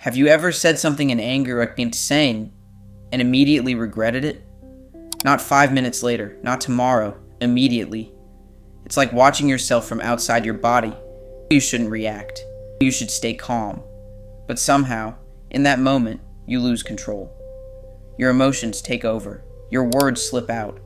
Have you ever said something in anger against saying and immediately regretted it? Not 5 minutes later, not tomorrow, immediately. It's like watching yourself from outside your body. You shouldn't react. You should stay calm. But somehow, in that moment, you lose control. Your emotions take over. Your words slip out.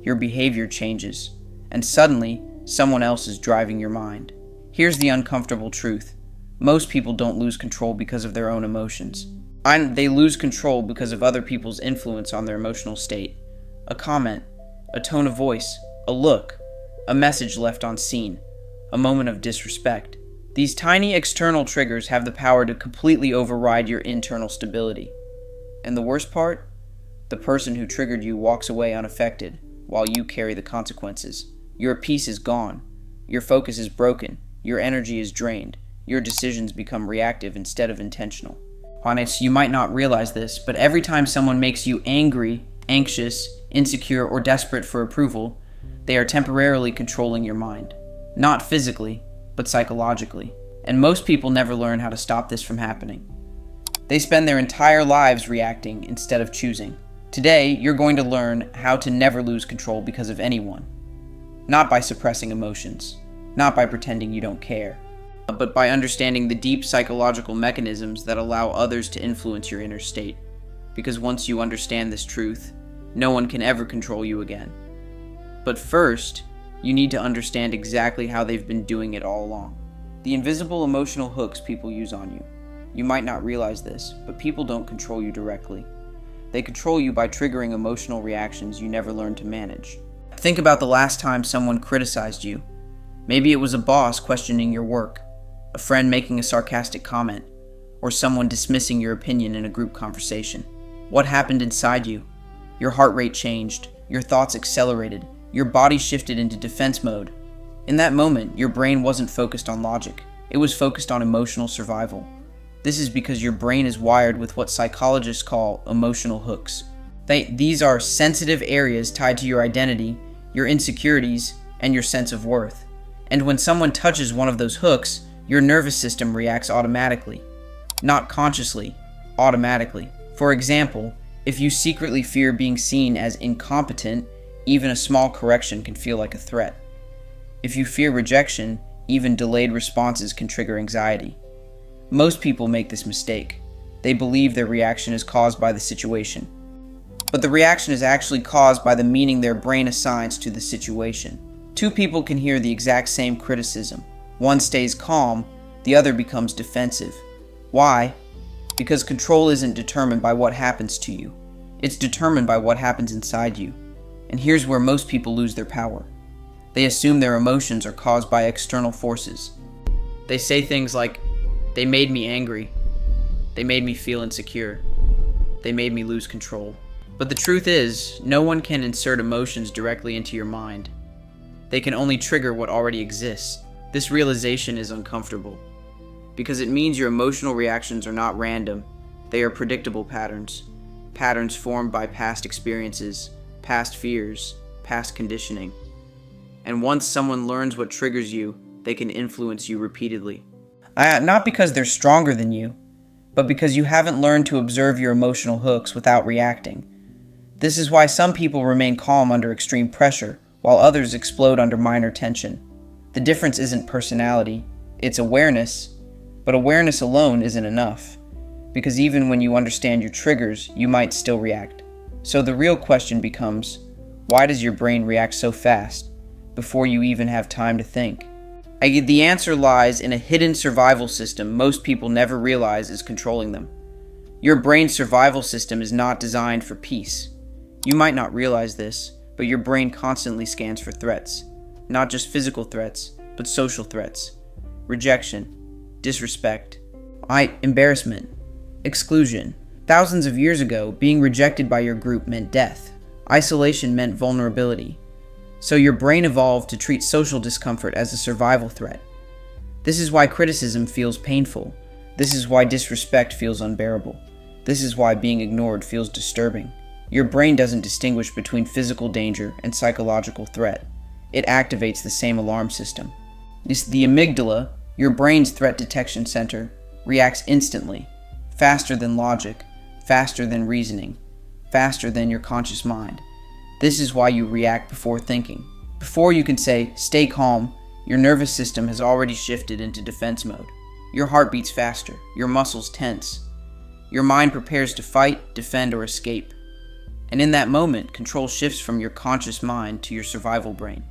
Your behavior changes. And suddenly, someone else is driving your mind. Here's the uncomfortable truth. Most people don't lose control because of their own emotions. They lose control because of other people's influence on their emotional state. A comment, a tone of voice, a look, a message left unseen, a moment of disrespect. These tiny external triggers have the power to completely override your internal stability. And the worst part? The person who triggered you walks away unaffected, while you carry the consequences. Your peace is gone. Your focus is broken. Your energy is drained. Your decisions become reactive instead of intentional. Honest, you might not realize this, but every time someone makes you angry, anxious, insecure, or desperate for approval, they are temporarily controlling your mind. Not physically, but psychologically. And most people never learn how to stop this from happening. They spend their entire lives reacting instead of choosing. Today, you're going to learn how to never lose control because of anyone. Not by suppressing emotions, not by pretending you don't care, but by understanding the deep psychological mechanisms that allow others to influence your inner state. Because once you understand this truth, no one can ever control you again. But first, you need to understand exactly how they've been doing it all along. The invisible emotional hooks people use on you. You might not realize this, but people don't control you directly. They control you by triggering emotional reactions you never learned to manage. Think about the last time someone criticized you. Maybe it was a boss questioning your work, a friend making a sarcastic comment, or someone dismissing your opinion in a group conversation. What happened inside you? Your heart rate changed, your thoughts accelerated, your body shifted into defense mode. In that moment, your brain wasn't focused on logic. It was focused on emotional survival. This is because your brain is wired with what psychologists call emotional hooks. These are sensitive areas tied to your identity, your insecurities, and your sense of worth. And when someone touches one of those hooks, your nervous system reacts automatically. Not consciously, automatically. For example, if you secretly fear being seen as incompetent, even a small correction can feel like a threat. If you fear rejection, even delayed responses can trigger anxiety. Most people make this mistake. They believe their reaction is caused by the situation. But the reaction is actually caused by the meaning their brain assigns to the situation. Two people can hear the exact same criticism. One stays calm, the other becomes defensive. Why? Because control isn't determined by what happens to you. It's determined by what happens inside you. And here's where most people lose their power. They assume their emotions are caused by external forces. They say things like, "They made me angry. They made me feel insecure. They made me lose control." But the truth is, no one can insert emotions directly into your mind. They can only trigger what already exists. This realization is uncomfortable, because it means your emotional reactions are not random. They are predictable patterns. Patterns formed by past experiences, past fears, past conditioning. And once someone learns what triggers you, they can influence you repeatedly. Not because they're stronger than you, but because you haven't learned to observe your emotional hooks without reacting. This is why some people remain calm under extreme pressure, while others explode under minor tension. The difference isn't personality, it's awareness, but awareness alone isn't enough, because even when you understand your triggers, you might still react. So the real question becomes, why does your brain react so fast, before you even have time to think? The answer lies in a hidden survival system most people never realize is controlling them. Your brain's survival system is not designed for peace. You might not realize this, but your brain constantly scans for threats. Not just physical threats, but social threats. Rejection, disrespect, embarrassment, exclusion. Thousands of years ago, being rejected by your group meant death. Isolation meant vulnerability. So your brain evolved to treat social discomfort as a survival threat. This is why criticism feels painful. This is why disrespect feels unbearable. This is why being ignored feels disturbing. Your brain doesn't distinguish between physical danger and psychological threat. It activates the same alarm system. The amygdala, your brain's threat detection center, reacts instantly, faster than logic, faster than reasoning, faster than your conscious mind. This is why you react before thinking. Before you can say, stay calm, your nervous system has already shifted into defense mode. Your heart beats faster, your muscles tense. Your mind prepares to fight, defend, or escape. And in that moment, control shifts from your conscious mind to your survival brain.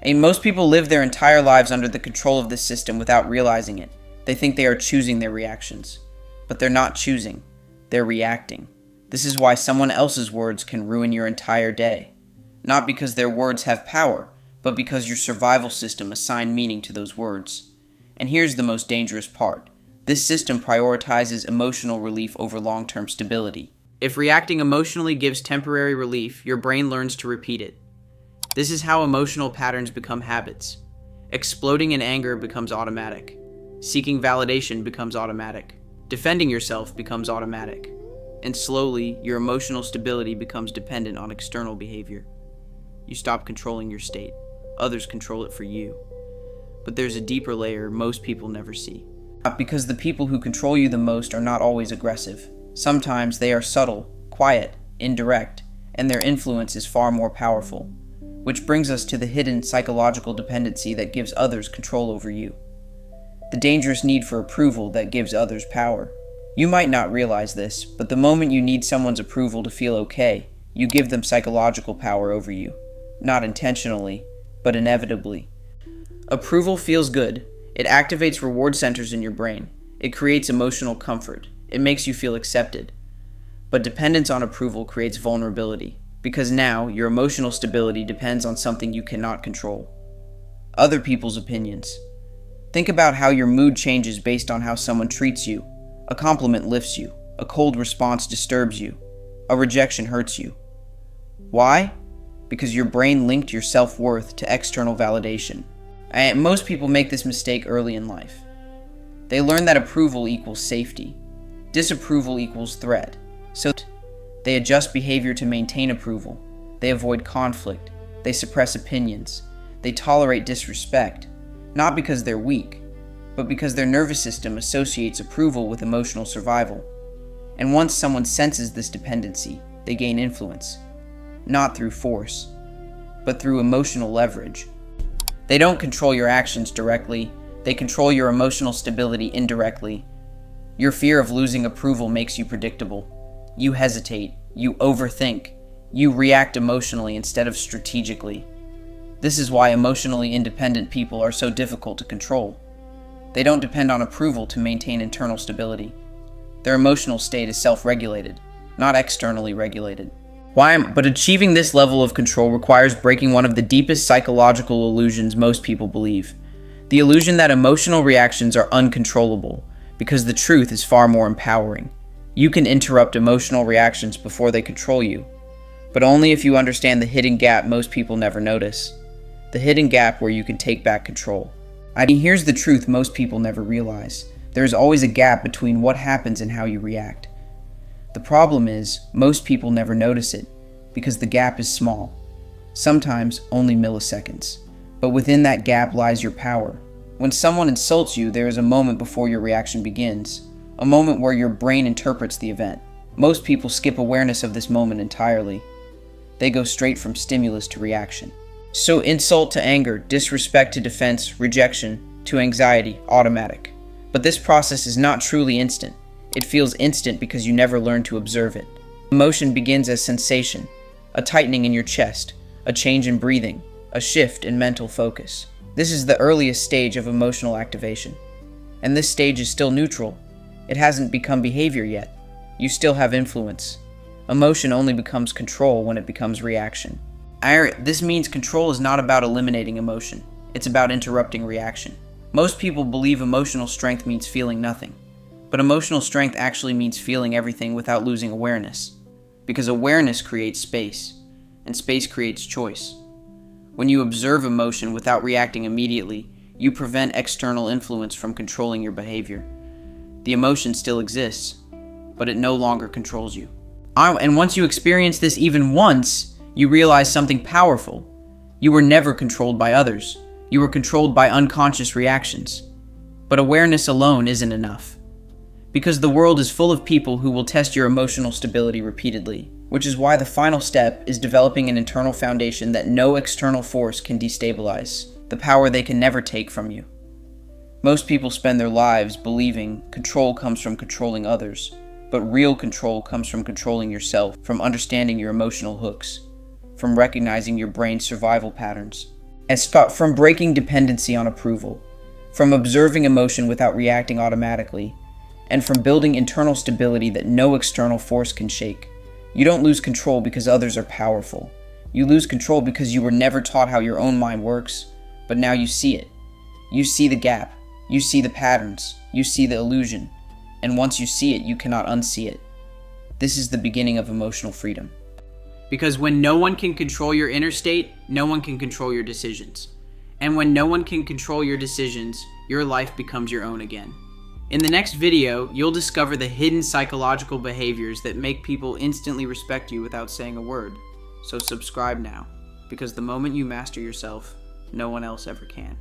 And most people live their entire lives under the control of this system without realizing it. They think they are choosing their reactions. But they're not choosing, they're reacting. This is why someone else's words can ruin your entire day. Not because their words have power, but because your survival system assigned meaning to those words. And here's the most dangerous part. This system prioritizes emotional relief over long-term stability. If reacting emotionally gives temporary relief, your brain learns to repeat it. This is how emotional patterns become habits. Exploding in anger becomes automatic. Seeking validation becomes automatic. Defending yourself becomes automatic. And slowly, your emotional stability becomes dependent on external behavior. You stop controlling your state. Others control it for you. But there's a deeper layer most people never see. Because the people who control you the most are not always aggressive. Sometimes they are subtle, quiet, indirect, and their influence is far more powerful. Which brings us to the hidden psychological dependency that gives others control over you. The dangerous need for approval that gives others power. You might not realize this, but the moment you need someone's approval to feel okay, you give them psychological power over you. Not intentionally, but inevitably. Approval feels good. It activates reward centers in your brain. It creates emotional comfort. It makes you feel accepted. But dependence on approval creates vulnerability, because now your emotional stability depends on something you cannot control. Other people's opinions. Think about how your mood changes based on how someone treats you. A compliment lifts you. A cold response disturbs you. A rejection hurts you. Why? Because your brain linked your self-worth to external validation. And most people make this mistake early in life. They learn that approval equals safety. Disapproval equals threat. So they adjust behavior to maintain approval. They avoid conflict. They suppress opinions. They tolerate disrespect. Not because they're weak, but because their nervous system associates approval with emotional survival. And once someone senses this dependency, they gain influence. Not through force, but through emotional leverage. They don't control your actions directly, they control your emotional stability indirectly. Your fear of losing approval makes you predictable. You hesitate, you overthink, you react emotionally instead of strategically. This is why emotionally independent people are so difficult to control. They don't depend on approval to maintain internal stability. Their emotional state is self-regulated, not externally regulated. But achieving this level of control requires breaking one of the deepest psychological illusions most people believe. The illusion that emotional reactions are uncontrollable, because the truth is far more empowering. You can interrupt emotional reactions before they control you, but only if you understand the hidden gap most people never notice. The hidden gap where you can take back control. Here's the truth most people never realize. There is always a gap between what happens and how you react. The problem is, most people never notice it, because the gap is small. Sometimes only milliseconds. But within that gap lies your power. When someone insults you, there is a moment before your reaction begins. A moment where your brain interprets the event. Most people skip awareness of this moment entirely. They go straight from stimulus to reaction. So insult to anger, disrespect to defense, rejection to anxiety, automatic. But this process is not truly instant. It feels instant because you never learn to observe it. Emotion begins as sensation, a tightening in your chest, a change in breathing, a shift in mental focus. This is the earliest stage of emotional activation. And this stage is still neutral. It hasn't become behavior yet. You still have influence. Emotion only becomes control when it becomes reaction. This means control is not about eliminating emotion. It's about interrupting reaction. Most people believe emotional strength means feeling nothing. But emotional strength actually means feeling everything without losing awareness. Because awareness creates space, and space creates choice. When you observe emotion without reacting immediately, you prevent external influence from controlling your behavior. The emotion still exists, but it no longer controls you. And once you experience this even once, you realize something powerful. You were never controlled by others. You were controlled by unconscious reactions. But awareness alone isn't enough. Because the world is full of people who will test your emotional stability repeatedly, which is why the final step is developing an internal foundation that no external force can destabilize, the power they can never take from you. Most people spend their lives believing control comes from controlling others, but real control comes from controlling yourself, from understanding your emotional hooks, from recognizing your brain's survival patterns, from breaking dependency on approval, from observing emotion without reacting automatically, and from building internal stability that no external force can shake. You don't lose control because others are powerful. You lose control because you were never taught how your own mind works, but now you see it. You see the gap. You see the patterns. You see the illusion. And once you see it, you cannot unsee it. This is the beginning of emotional freedom. Because when no one can control your inner state, no one can control your decisions. And when no one can control your decisions, your life becomes your own again. In the next video, you'll discover the hidden psychological behaviors that make people instantly respect you without saying a word. So subscribe now, because the moment you master yourself, no one else ever can.